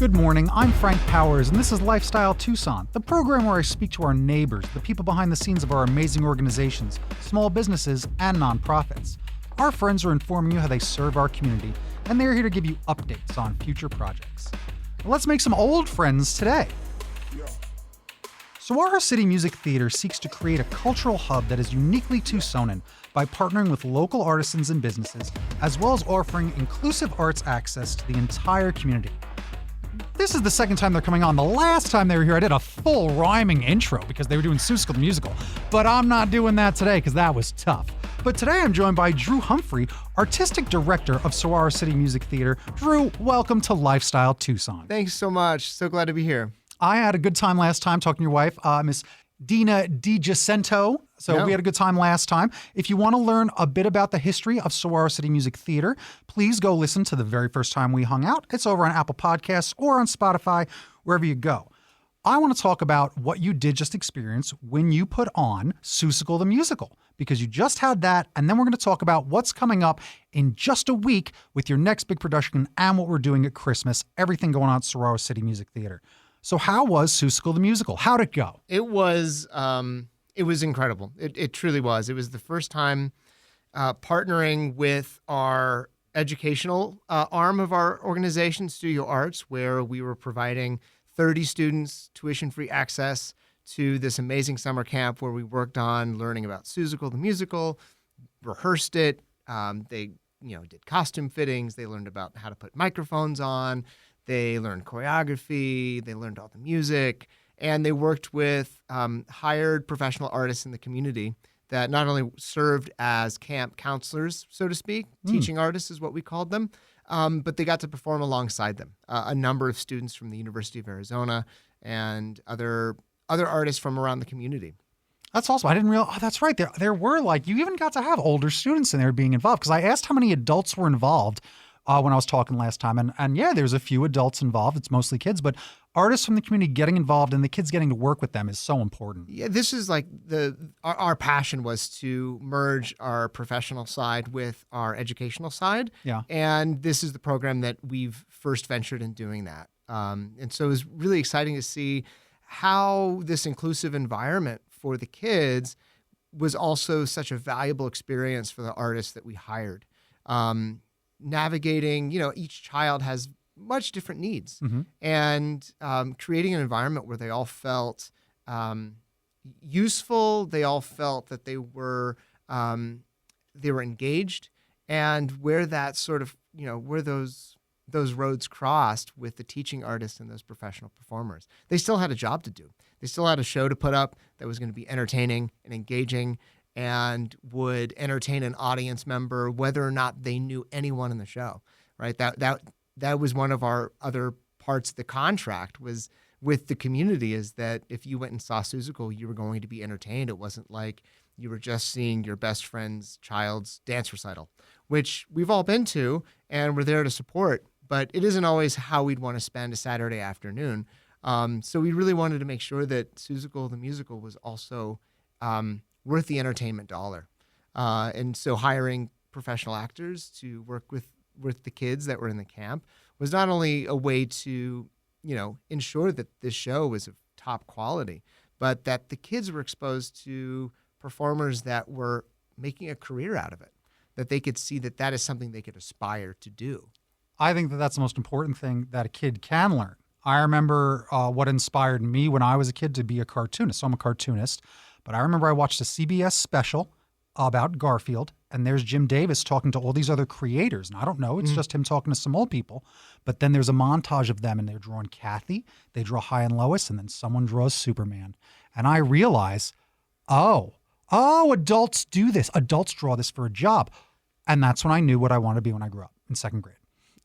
Good morning, I'm Frank Powers, and this is Lifestyle Tucson, the program where I speak to our neighbors, the people behind the scenes of our amazing organizations, small businesses, and nonprofits. Our friends are informing you how they serve our community, and they're here to give you updates on future projects. Let's make some old friends today. Saguaro City Music Theater seeks to create a cultural hub that is uniquely Tucsonan by partnering with local artisans and businesses, as well as offering inclusive arts access to the entire community. This is the second time they're coming on. The last time they were here, I did a full rhyming intro because they were doing Tucson the musical. But I'm not doing that today because that was tough. But today I'm joined by Drew Humphrey, Artistic Director of Saguaro City Music Theater. Drew, welcome to Lifestyle Tucson. Thanks so much. So glad to be here. I had a good time last time talking to your wife, Miss Dina DiGiacento. So we had a good time last time. If you want to learn a bit about the history of Saguaro City Music Theater, please go listen to the very first time we hung out. It's over on Apple Podcasts or on Spotify, wherever you go. I want to talk about what you did just experience when you put on Tucson the musical, because you just had that, and then we're going to talk about what's coming up in just a week with your next big production and what we're doing at Christmas, everything going on at Saguaro City Music Theater. So how was Tucson the musical? How'd it go? It was incredible. It truly was. It was the first time partnering with our educational arm of our organization, Studio Arts, where we were providing 30 students tuition-free access to this amazing summer camp where we worked on learning about Tucson the musical, rehearsed it. They did costume fittings. They learned about how to put microphones on. They learned choreography, they learned all the music, and they worked with hired professional artists in the community that not only served as camp counselors, so to speak, teaching artists is what we called them, but they got to perform alongside them. A number of students from the University of Arizona and other artists from around the community. That's awesome. I didn't realize. Oh, that's right. There were you even got to have older students in there being involved, because I asked how many adults were involved when I was talking last time. And yeah, there's a few adults involved. It's mostly kids, but artists from the community getting involved and the kids getting to work with them is so important. Yeah, this is like our passion was to merge our professional side with our educational side. Yeah. And this is the program that we've first ventured in doing that. And so it was really exciting to see how this inclusive environment for the kids was also such a valuable experience for the artists that we hired. Navigating, each child has much different needs, and creating an environment where they all felt useful, they all felt that they were engaged, and where that sort of, where those roads crossed with the teaching artists and those professional performers. They still had a job to do. They still had a show to put up that was going to be entertaining and engaging, and would entertain an audience member whether or not they knew anyone in the show, right? That was one of our other parts of the contract was with the community, is that if you went and saw Tucson, you were going to be entertained. It wasn't like you were just seeing your best friend's child's dance recital, which we've all been to and we're there to support, but it isn't always how we'd want to spend a Saturday afternoon. So we really wanted to make sure that Tucson the musical was also worth the entertainment dollar. And so hiring professional actors to work with the kids that were in the camp was not only a way to, ensure that this show was of top quality, but that the kids were exposed to performers that were making a career out of it, that they could see that that is something they could aspire to do. I think that that's the most important thing that a kid can learn. I remember what inspired me when I was a kid to be a cartoonist. So I'm a cartoonist. But I remember I watched a CBS special about Garfield, and there's Jim Davis talking to all these other creators. And I don't know, it's just him talking to some old people. But then there's a montage of them, and they're drawing Kathy, they draw Hi and Lois, and then someone draws Superman. And I realize, oh, adults do this. Adults draw this for a job. And that's when I knew what I wanted to be when I grew up in second grade.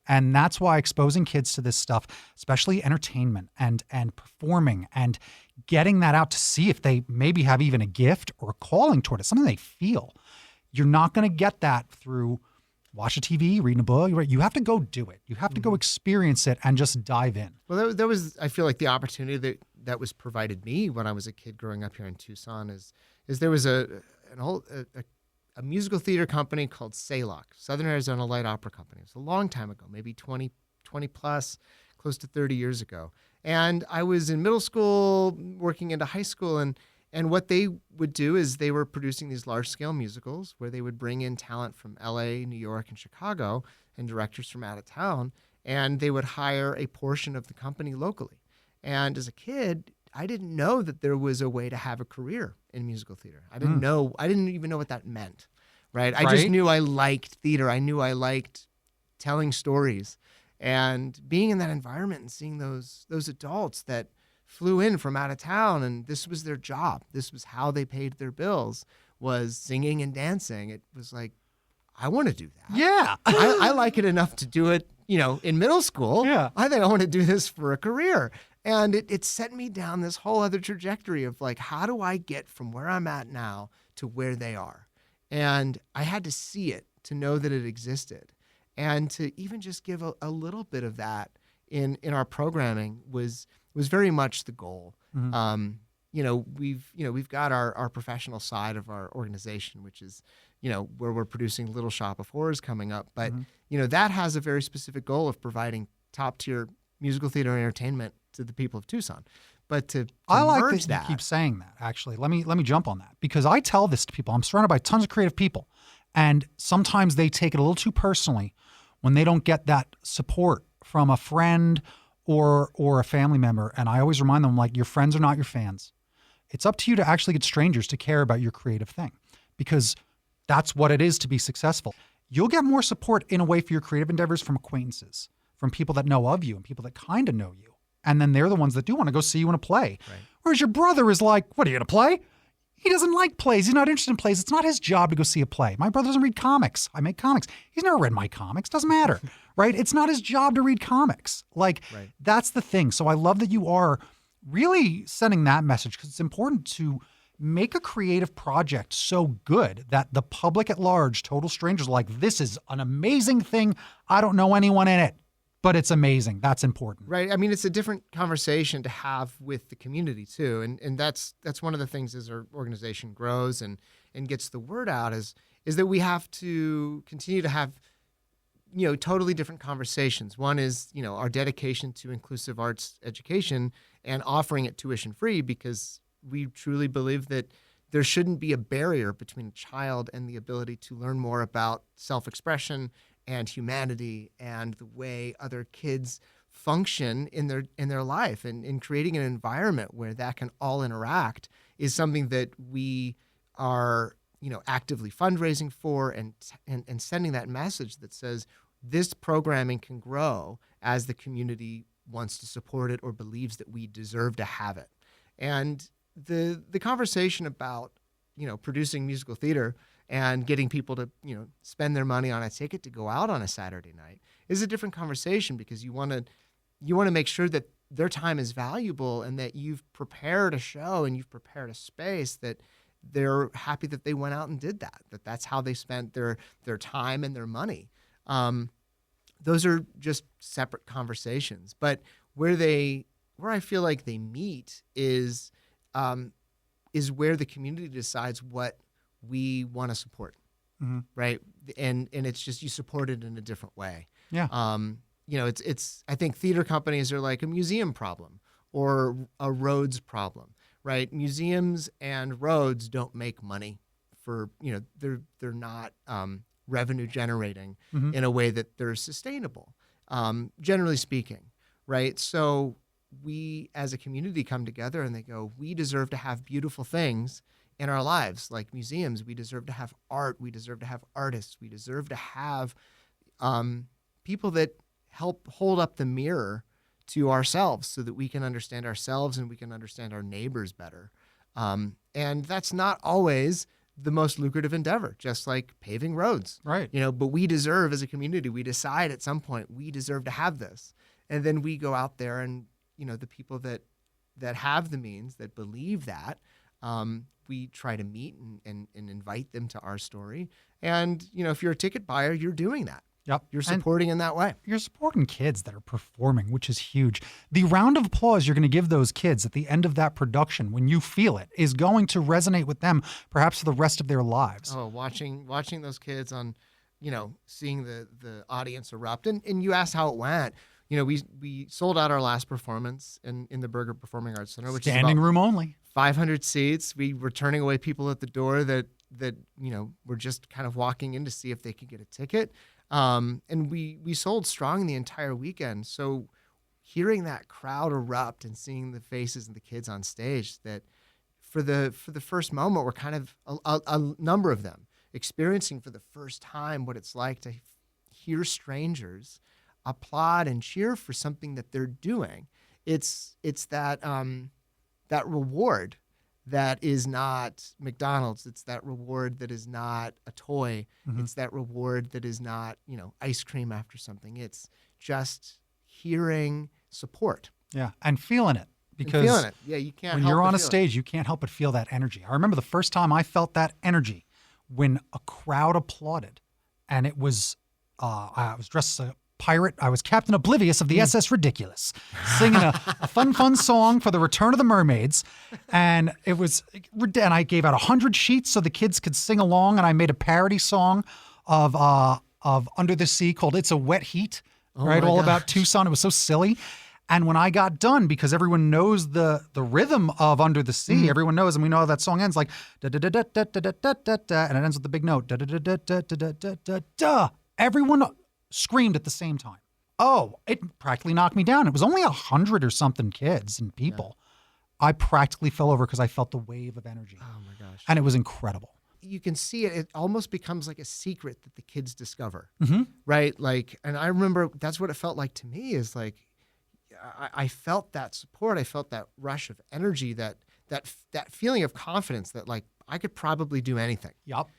And that's why exposing kids to this stuff, especially entertainment and performing and getting that out to see if they maybe have even a gift or a calling toward it, something they feel. You're not going to get that through watch a TV, reading a book. You have to go do it. You have to go experience it and just dive in. Well, that was, I feel like, the opportunity that was provided me when I was a kid growing up here in Tucson is there was a musical theater company called SALOC, Southern Arizona Light Opera Company. It was a long time ago, maybe 20 plus, close to 30 years ago. And I was in middle school, working into high school, and what they would do is they were producing these large-scale musicals where they would bring in talent from LA, New York, and Chicago, and directors from out of town, and they would hire a portion of the company locally. And as a kid, I didn't know that there was a way to have a career in musical theater. I didn't even know what that meant, right? I just knew I liked theater. I knew I liked telling stories. And being in that environment and seeing those adults that flew in from out of town, and this was their job. This was how they paid their bills, was singing and dancing. It was like, I want to do that. Yeah. I like it enough to do it, in middle school. Yeah. I think I want to do this for a career. And it set me down this whole other trajectory of like, how do I get from where I'm at now to where they are? And I had to see it to know that it existed. And to even just give a little bit of that in our programming was very much the goal. Mm-hmm. We've got our professional side of our organization, which is, where we're producing Little Shop of Horrors coming up. But, that has a very specific goal of providing top tier musical theater entertainment to the people of Tucson. But to I like merge that you keep saying that, actually. Let me jump on that, because I tell this to people. I'm surrounded by tons of creative people, and sometimes they take it a little too personally when they don't get that support from a friend or a family member. And I always remind them, like, your friends are not your fans. It's up to you to actually get strangers to care about your creative thing, because that's what it is to be successful. You'll get more support in a way for your creative endeavors from acquaintances, from people that know of you and people that kind of know you. And then they're the ones that do want to go see you in a play. Right. Whereas your brother is like, what, are you going to play? He doesn't like plays. He's not interested in plays. It's not his job to go see a play. My brother doesn't read comics. I make comics. He's never read my comics. Doesn't matter, right? It's not his job to read comics. That's the thing. So I love that you are really sending that message, because it's important to make a creative project so good that the public at large, total strangers, are like, this is an amazing thing. I don't know anyone in it, but it's amazing. That's important. Right. I mean, it's a different conversation to have with the community too. And that's one of the things as our organization grows and gets the word out is that we have to continue to have, totally different conversations. One is, our dedication to inclusive arts education and offering it tuition free, because we truly believe that there shouldn't be a barrier between a child and the ability to learn more about self-expression and humanity and the way other kids function in their life, and in creating an environment where that can all interact is something that we are, actively fundraising for and sending that message that says this programming can grow as the community wants to support it or believes that we deserve to have it. And the conversation about, producing musical theater and getting people to, spend their money on a ticket to go out on a Saturday night is a different conversation, because you want to make sure that their time is valuable and that you've prepared a show and you've prepared a space that they're happy that they went out and did that's how they spent their time and their money. Those are just separate conversations, but where I feel like they meet is where the community decides what we want to support, right? And it's just, you support it in a different way. Yeah. It's I think theater companies are like a museum problem or a roads problem, right? Museums and roads don't make money for, they're not revenue generating in a way that they're sustainable, generally speaking, right? So we as a community come together and they go, we deserve to have beautiful things in our lives, like museums. We deserve to have art. We deserve to have artists. We deserve to have people that help hold up the mirror to ourselves so that we can understand ourselves and we can understand our neighbors better. And that's not always the most lucrative endeavor, just like paving roads. Right. But we deserve, as a community, we decide at some point we deserve to have this. And then we go out there and, the people that have the means, that believe that, we try to meet and invite them to our story. And, if you're a ticket buyer, you're doing that. Yep. You're supporting in that way. You're supporting kids that are performing, which is huge. The round of applause you're going to give those kids at the end of that production, when you feel it, is going to resonate with them perhaps for the rest of their lives. Oh, watching those kids on, seeing the audience erupt. And you asked how it went. You know, we sold out our last performance in the Burger Performing Arts Center, which Standing is about room only. 500 seats. We were turning away people at the door that you know were just kind of walking in to see if they could get a ticket. And we sold strong the entire weekend. So hearing that crowd erupt and seeing the faces of the kids on stage, that for the first moment, we're kind of a number of them experiencing for the first time what it's like to hear strangers applaud and cheer for something that they're doing. It's that that reward that is not McDonald's. It's that reward that is not a toy. Mm-hmm. It's that reward that is not, you know, ice cream after something. It's just hearing support. Yeah, and feeling it. And Because feeling it. Yeah, you can't when help you're but on a feel it. stage, you can't help but feel that energy. I remember the first time I felt that energy when a crowd applauded, and it was I was dressed as a pirate. I was Captain Oblivious of the SS Ridiculous, singing a fun song for the Return of the Mermaids, and it was. And I gave out 100 sheets so the kids could sing along, and I made a parody song of Under the Sea called "It's a Wet Heat," right? my All gosh. about Tucson. It was so silly. And when I got done, because everyone knows the rhythm of Under the Sea, everyone knows, and we know how that song ends like da da da da da da da da da, and it ends with the big note da da da da da da da da da. Everyone screamed at the same time. Oh, it practically knocked me down. It was only 100 or something kids and people. I practically fell over because I felt the wave of energy, Oh my gosh. and it was incredible. You can see it. It almost becomes like a secret that the kids discover, Mm-hmm. right? Like, and I remember that's what it felt like to me. Is like, I felt that support. I felt that rush of energy, that feeling of confidence that like I could probably do anything. Yup.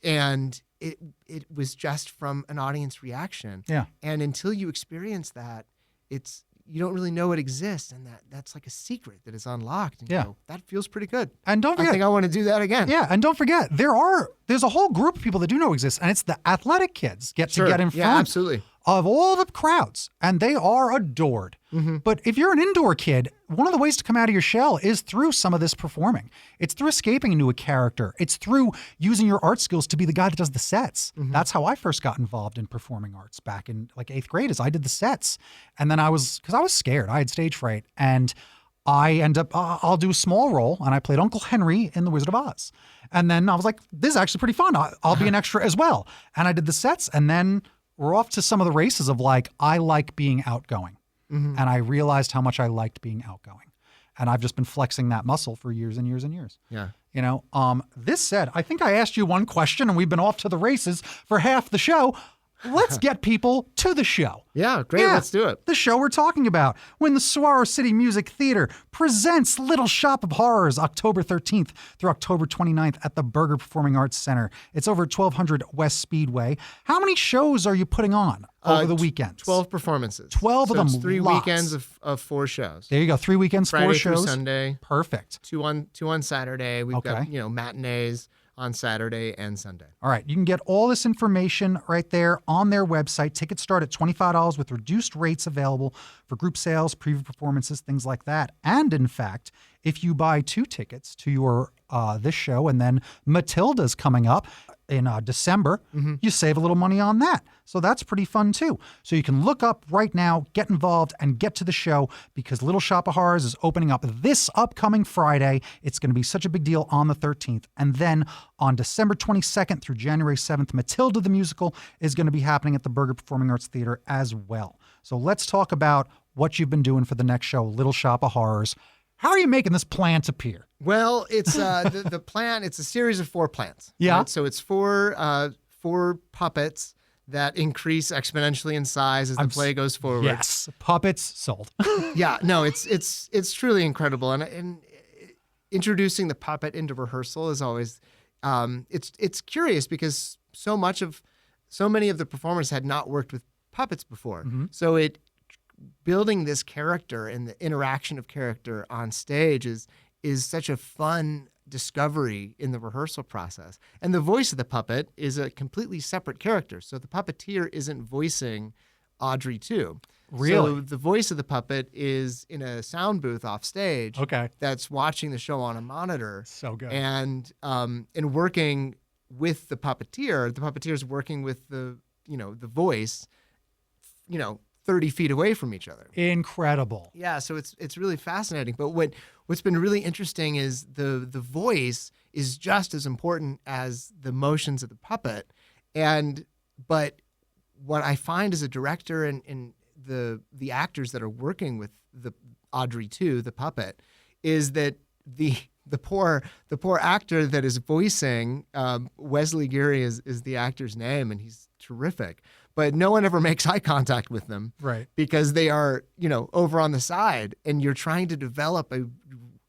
And it was just from an audience reaction. Yeah. And until you experience that, you don't really know it exists, and that's like a secret that is unlocked. And you Yeah. go, that feels pretty good. And don't I forget, think I want to do that again. yeah, and don't forget, there's a whole group of people that do know exist, and it's the athletic kids get Sure. to get in Yeah, front absolutely. of all the crowds, and they are adored. Mm-hmm. But if you're an indoor kid, one of the ways to come out of your shell is through some of this performing. It's through escaping into a character. It's through using your art skills to be the guy that does the sets. Mm-hmm. That's how I first got involved in performing arts back in like 8th grade, is I did the sets. And then because I was scared. I had stage fright. And I end up, I'll do a small role, and I played Uncle Henry in The Wizard of Oz. And then I was like, this is actually pretty fun. I'll be an extra as well. And I did the sets, and then we're off to some of the races of like, I like being outgoing. Mm-hmm. And I realized how much I liked being outgoing. And I've just been flexing that muscle for years and years and years. Yeah. You know, this said, I think I asked you one question and we've been off to the races for half the show. Let's get people to the show. Yeah, great. Yeah. Let's do it. The show we're talking about, when the Saguaro City Music Theater presents Little Shop of Horrors, October 13th through October 29th at the Burger Performing Arts Center. It's over at 1200 West Speedway. How many shows are you putting on over the weekends? 12 performances. 12 of So them, it's 3 lots. weekends of 4 shows. There you go. 3 weekends, Friday 4 through shows. Sunday. Perfect. Two on Saturday. We've got, Okay. matinees on Saturday and Sunday. All right. You can get all this information right there on their website. Tickets start at $25 with reduced rates available for group sales, preview performances, things like that. And in fact, if you buy 2 tickets to your this show, and then Matilda's coming up in December, you save a little money on that. So that's pretty fun too. So you can look up right now, get involved, and get to the show, because Little Shop of Horrors is opening up this upcoming Friday. It's going to be such a big deal on the 13th. And then on December 22nd through January 7th, Matilda the Musical is going to be happening at the Burger Performing Arts Theater as well. So let's talk about what you've been doing for the next show, Little Shop of Horrors. How are you making this plant appear? Well, it's the plant. It's a series of 4 plants. Yeah. Right? So it's 4 puppets that increase exponentially in size as the play goes forward. Yes, puppets sold. Yeah. No, it's truly incredible. And introducing the puppet into rehearsal is always it's curious, because so many of the performers had not worked with puppets before. Mm-hmm. So building this character and the interaction of character on stage is such a fun discovery in the rehearsal process. And the voice of the puppet is a completely separate character. So the puppeteer isn't voicing Audrey too. Really? So the voice of the puppet is in a sound booth off stage. Okay. That's watching the show on a monitor. So good. And working with the puppeteer. The puppeteer is working with the voice, 30 feet away from each other. Incredible. Yeah, so it's really fascinating. But what's been really interesting is the voice is just as important as the motions of the puppet. But what I find as a director and the actors that are working with the Audrey too, the puppet, is that the poor actor that is voicing Wesley Geary is the actor's name, and he's terrific. But no one ever makes eye contact with them, Right. Because they are, over on the side, and you're trying to develop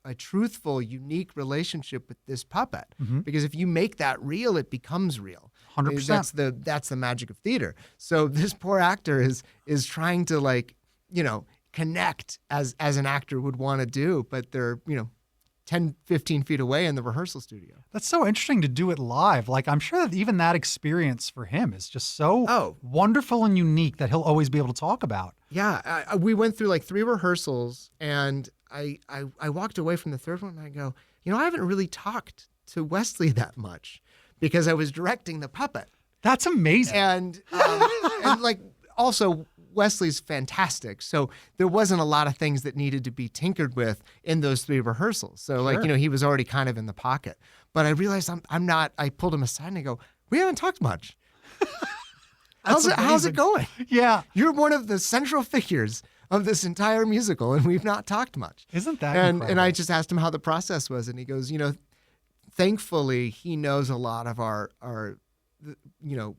a truthful, unique relationship with this puppet. Mm-hmm. Because if you make that real, it becomes real. 100%. That's the magic of theater. So this poor actor is trying to connect as an actor would want to do, but they're 10, 15 feet away in the rehearsal studio. That's so interesting to do it live. Like, I'm sure that even that experience for him is just so wonderful and unique that he'll always be able to talk about. Yeah, we went through 3 rehearsals, and I walked away from the third one, and I go, I haven't really talked to Wesley that much because I was directing the puppet. That's amazing. And also Wesley's fantastic. So there wasn't a lot of things that needed to be tinkered with in those 3 rehearsals. So Sure. he was already kind of in the pocket. But I realized I'm not. I pulled him aside and I go, we haven't talked much. How's it going? Yeah. You're one of the central figures of this entire musical, and we've not talked much. Isn't that And incredible? I just asked him how the process was, and he goes, thankfully he knows a lot of our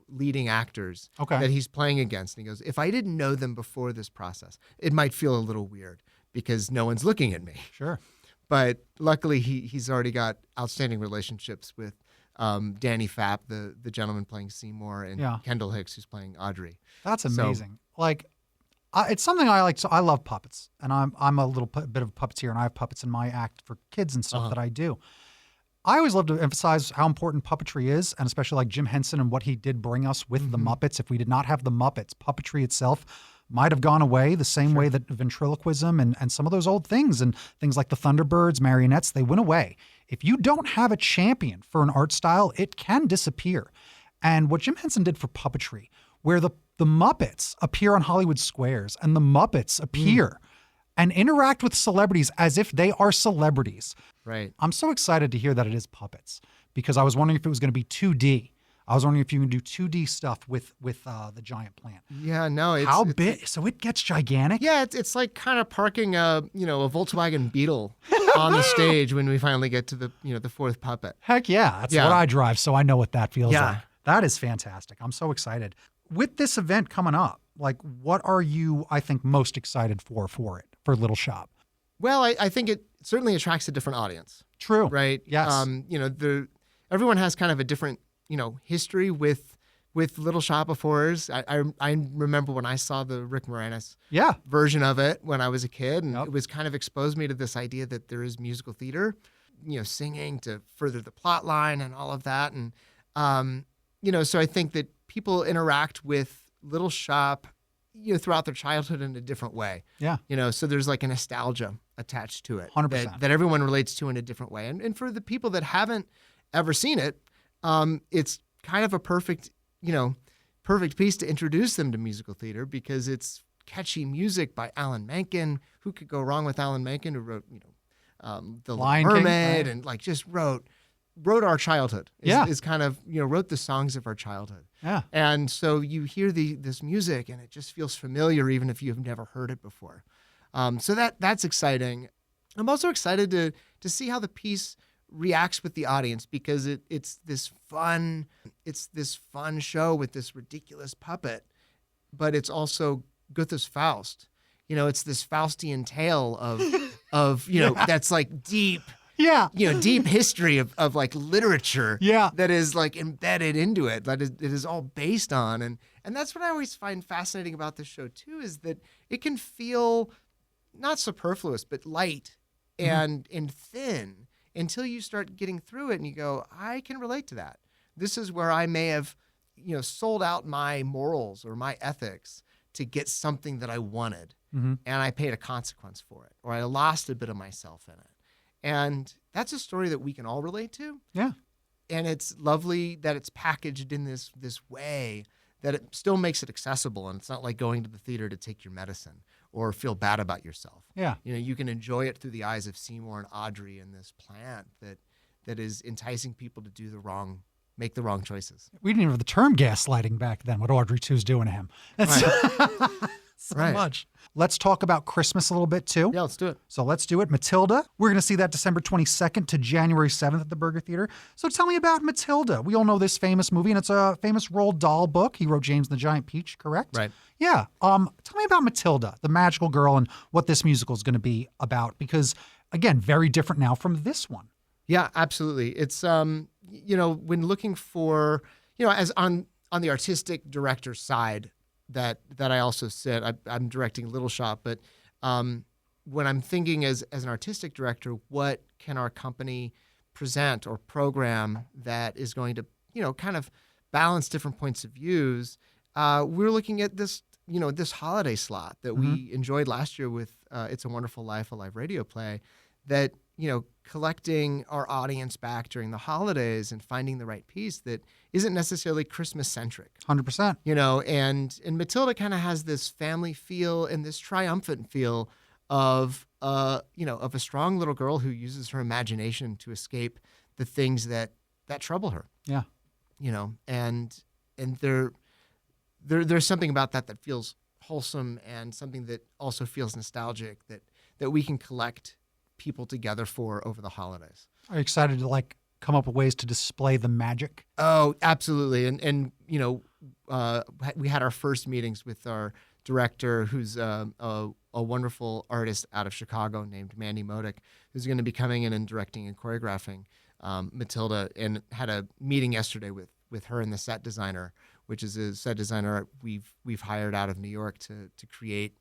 leading actors that he's playing against. And he goes, if I didn't know them before this process, it might feel a little weird because no one's looking at me. Sure. But luckily he's already got outstanding relationships with Danny Fapp, the gentleman playing Seymour, and Kendall Hicks, who's playing Audrey. That's amazing. It's something I like. So I love puppets, and I'm a little bit of a puppeteer, and I have puppets in my act for kids and stuff that I do. I always love to emphasize how important puppetry is, and especially like Jim Henson and what he did bring us with the Muppets. If we did not have the Muppets, puppetry itself might have gone away the same way that ventriloquism and some of those old things and things like the Thunderbirds, marionettes, they went away. If you don't have a champion for an art style, it can disappear. And what Jim Henson did for puppetry, where the Muppets appear on Hollywood squares and the Muppets appear and interact with celebrities as if they are celebrities. Right. I'm so excited to hear that it is puppets because I was wondering if it was going to be 2D. I was wondering if you can do 2D stuff with the giant plant. Yeah, no. How big? So it gets gigantic? Yeah, it's like kind of parking a Volkswagen Beetle on the stage when we finally get to the 4th puppet. Heck yeah. That's what I drive, so I know what that feels like. That is fantastic. I'm so excited. With this event coming up, what are you, I think, most excited for Little Shop? Well, I think it certainly attracts a different audience. True. Right? Yes. Everyone has kind of a different, history with Little Shop of Horrors. I remember when I saw the Rick Moranis version of it when I was a kid, and it was kind of exposed me to this idea that there is musical theater, singing to further the plot line and all of that. And, so I think that people interact with Little Shop, throughout their childhood in a different way. Yeah. So there's like a nostalgia attached to it 100%. that everyone relates to in a different way. And for the people that haven't ever seen it, it's kind of a perfect piece to introduce them to musical theater because it's catchy music by Alan Menken. Who could go wrong with Alan Menken, who wrote, The Lion Little King, Mermaid, right? and just wrote our childhood. Is kind of, wrote the songs of our childhood. Yeah. And so you hear this music and it just feels familiar even if you've never heard it before. So that's exciting. I'm also excited to see how the piece reacts with the audience because it's this fun show with this ridiculous puppet, but it's also Goethe's Faust. It's this Faustian tale of that's like deep. Yeah. Deep history of like literature that is like embedded into it, it is all based on. And that's what I always find fascinating about this show too, is that it can feel not superfluous, but light and thin until you start getting through it and you go, I can relate to that. This is where I may have, sold out my morals or my ethics to get something that I wanted. And I paid a consequence for it, or I lost a bit of myself in it. And that's a story that we can all relate to. Yeah. And it's lovely that it's packaged in this way that it still makes it accessible, and it's not like going to the theater to take your medicine or feel bad about yourself. Yeah. You know, you can enjoy it through the eyes of Seymour and Audrey and this plant that is enticing people to make the wrong choices. We didn't even have the term gaslighting back then, what Audrey 2's doing to him. That's so much. Let's talk about Christmas a little bit too. Yeah, let's do it. So let's do it. Matilda. We're going to see that December 22nd to January 7th at the Burger Theater. So tell me about Matilda. We all know this famous movie, and it's a famous Roald Dahl book. He wrote James and the Giant Peach, correct? Right. Yeah. Tell me about Matilda, the magical girl, and what this musical is going to be about. Because, again, very different now from this one. Yeah, absolutely. It's, you know, when looking for, you know, as on the artistic director side, that I also sit. I'm directing Little Shop, but when I'm thinking as an artistic director, what can our company present or program that is going to, you know, kind of balance different points of views? We're looking at this, you know, this holiday slot that we enjoyed last year with It's a Wonderful Life, a live radio play that, you know, collecting our audience back during the holidays and finding the right piece that isn't necessarily Christmas centric. 100%. You know, and Matilda kind of has this family feel and this triumphant feel of, you know, of a strong little girl who uses her imagination to escape the things that trouble her. Yeah. You know, and there's something about that feels wholesome and something that also feels nostalgic that we can collect people together for over the holidays. Are you excited to come up with ways to display the magic? Oh, absolutely. And you know, we had our first meetings with our director, who's a wonderful artist out of Chicago named Mandy Modick, who's going to be coming in and directing and choreographing Matilda, and had a meeting yesterday with her and the set designer, which is a set designer we've hired out of New York to create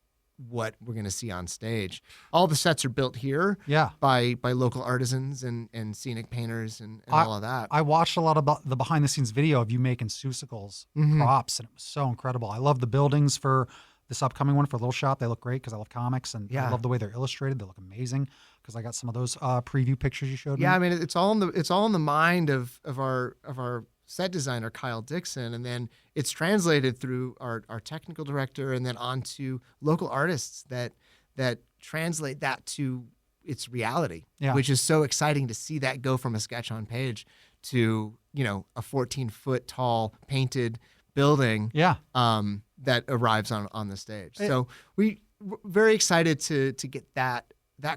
what we're going to see on stage. All the sets are built here by local artisans and scenic painters and all of that. I watched a lot of the behind the scenes video of you making Seussicles props, and it was so incredible. I love the buildings for this upcoming one for Little Shop. They look great because I love comics, and I love the way they're illustrated. They look amazing because I got some of those preview pictures you showed me. Yeah, I mean, it's all in the mind of our set designer Kyle Dixon, and then it's translated through our technical director and then onto local artists that translate that to its reality, which is so exciting to see that go from a sketch on page to, you know, a 14-foot tall painted building that arrives on the stage. So we're very excited to get that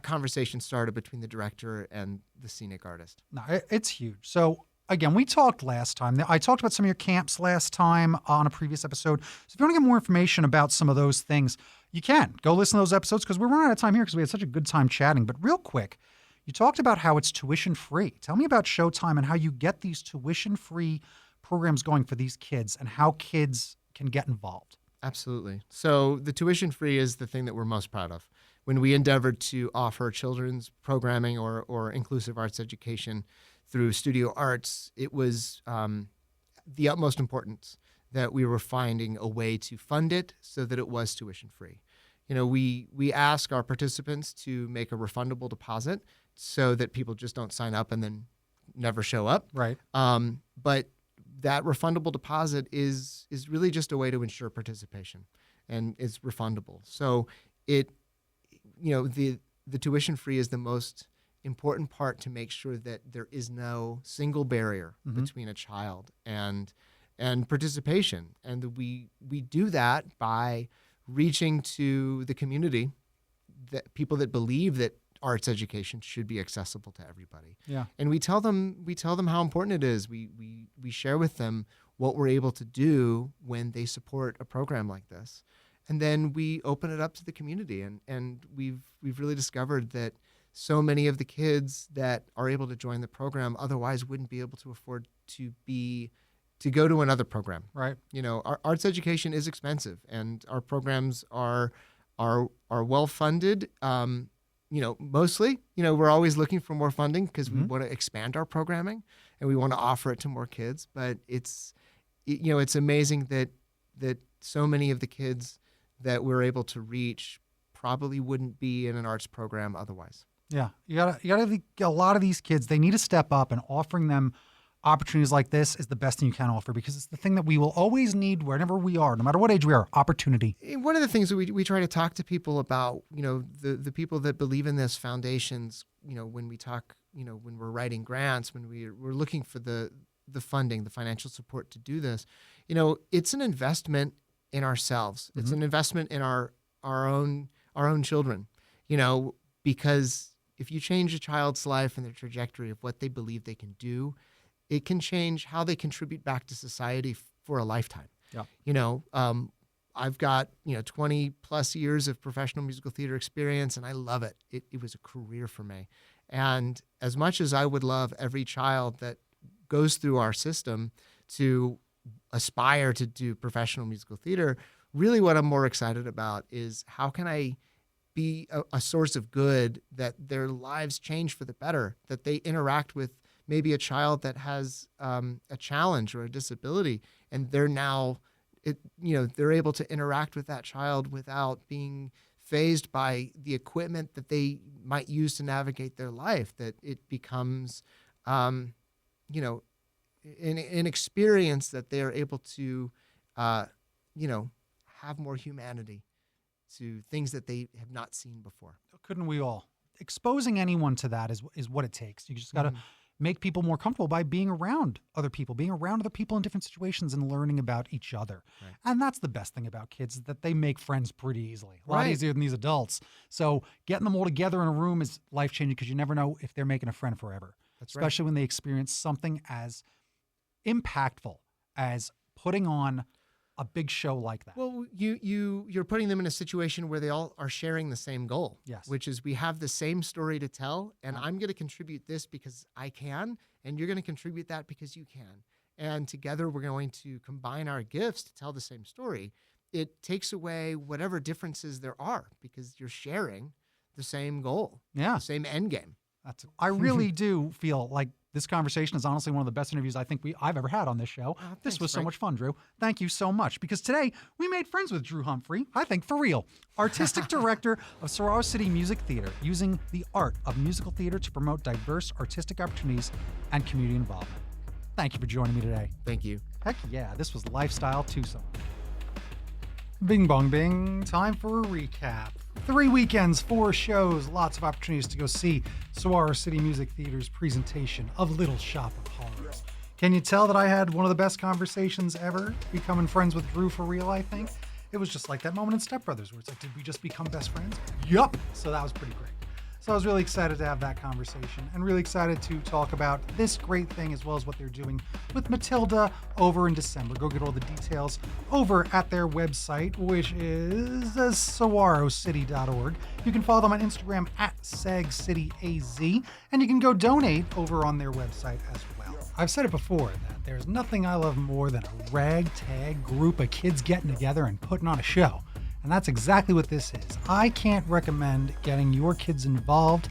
conversation started between the director and the scenic artist. No, it's huge. So again, we talked last time. I talked about some of your camps last time on a previous episode. So if you want to get more information about some of those things, you can go listen to those episodes because we're running out of time here because we had such a good time chatting. But real quick, you talked about how it's tuition free. Tell me about Showtime and how you get these tuition free programs going for these kids and how kids can get involved. Absolutely. So the tuition free is the thing that we're most proud of. When we endeavored to offer children's programming or inclusive arts education through studio arts, it was the utmost importance that we were finding a way to fund it so that it was tuition free. You know, we ask our participants to make a refundable deposit so that people just don't sign up and then never show up. Right. But that refundable deposit is really just a way to ensure participation, and it's refundable. So the tuition free is the most important part to make sure that there is no single barrier between a child and participation. And we do that by reaching to the community, that people that believe that arts education should be accessible to everybody. Yeah. And we tell them how important it is. We share with them what we're able to do when they support a program like this. And then we open it up to the community, and we've really discovered that so many of the kids that are able to join the program otherwise wouldn't be able to afford to go to another program. Right. You know, our arts education is expensive, and our programs are well funded. You know, mostly, you know, we're always looking for more funding because we want to expand our programming and we want to offer it to more kids. But it's amazing that so many of the kids that we're able to reach probably wouldn't be in an arts program otherwise. Yeah, you gotta get a lot of these kids. They need to step up, and offering them opportunities like this is the best thing you can offer, because it's the thing that we will always need wherever we are, no matter what age we are, opportunity. One of the things that we try to talk to people about, the people that believe in this foundations, when we talk, when we're writing grants, when we're looking for the funding, the financial support to do this, it's an investment in ourselves. It's an investment in our own children, because if you change a child's life and their trajectory of what they believe they can do, it can change how they contribute back to society for a lifetime. Yeah. I've got, 20 plus years of professional musical theater experience, and I love it. It was a career for me. And as much as I would love every child that goes through our system to aspire to do professional musical theater, really what I'm more excited about is how can I be a source of good, that their lives change for the better, that they interact with maybe a child that has a challenge or a disability, and they're now, they're able to interact with that child without being fazed by the equipment that they might use to navigate their life, that it becomes, an experience that they are able to, have more humanity to things that they have not seen before. Couldn't we all? Exposing anyone to that is what it takes. You just got to make people more comfortable by being around other people in different situations and learning about each other. Right. And that's the best thing about kids, is that they make friends pretty easily, a lot Right. easier than these adults. So getting them all together in a room is life-changing, because you never know if they're making a friend forever, That's right. especially when they experience something as impactful as putting on a big show like that. Well, you're putting them in a situation where they all are sharing the same goal. Yes. Which is, we have the same story to tell, and I'm going to contribute this because I can, and you're going to contribute that because you can. And together we're going to combine our gifts to tell the same story. It takes away whatever differences there are, because you're sharing the same goal, Yeah. the same end game. I really do feel like this conversation is honestly one of the best interviews I think I've ever had on this show. This Thanks, was so Frank. much fun, Drew. Thank you so much. Because today we made friends with Drew Humphrey, I think for real, artistic director of Saguaro City Music Theater, using the art of musical theater to promote diverse artistic opportunities and community involvement. Thank you for joining me today. Thank you. Heck yeah, this was Lifestyle Tucson. Bing bong bing, time for a recap. 3 weekends, 4 shows, lots of opportunities to go see Saguaro City Music Theater's presentation of Little Shop of Horrors. Can you tell that I had one of the best conversations ever, becoming friends with Drew for real, I think? It was just like that moment in Step Brothers where it's like, did we just become best friends? Yup! So that was pretty great. So I was really excited to have that conversation, and really excited to talk about this great thing as well as what they're doing with Matilda over in December. Go get all the details over at their website, which is saguarocity.org. You can follow them on Instagram at SagCityAZ, and you can go donate over on their website as well. I've said it before that there's nothing I love more than a ragtag group of kids getting together and putting on a show. And that's exactly what this is. I can't recommend getting your kids involved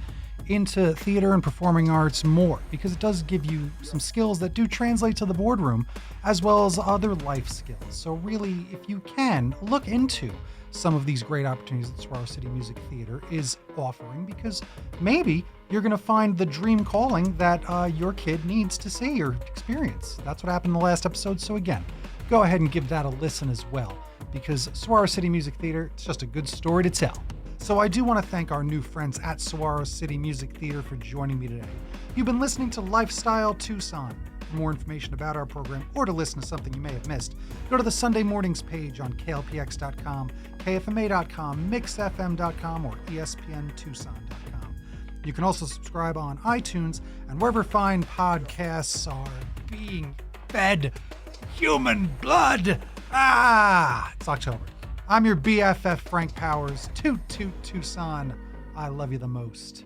into theater and performing arts more, because it does give you some skills that do translate to the boardroom, as well as other life skills. So really, if you can, look into some of these great opportunities that Saguaro City Music Theater is offering, because maybe you're going to find the dream calling that your kid needs to see or experience. That's what happened in the last episode. So again, go ahead and give that a listen as well, because Saguaro City Music Theater, it's just a good story to tell. So I do want to thank our new friends at Saguaro City Music Theater for joining me today. You've been listening to Lifestyle Tucson. For more information about our program, or to listen to something you may have missed, go to the Sunday Mornings page on klpx.com, kfma.com, mixfm.com, or espntucson.com. You can also subscribe on iTunes and wherever fine podcasts are being fed human blood. It's October. I'm your BFF, Frank Powers. Toot toot Tucson. I love you the most.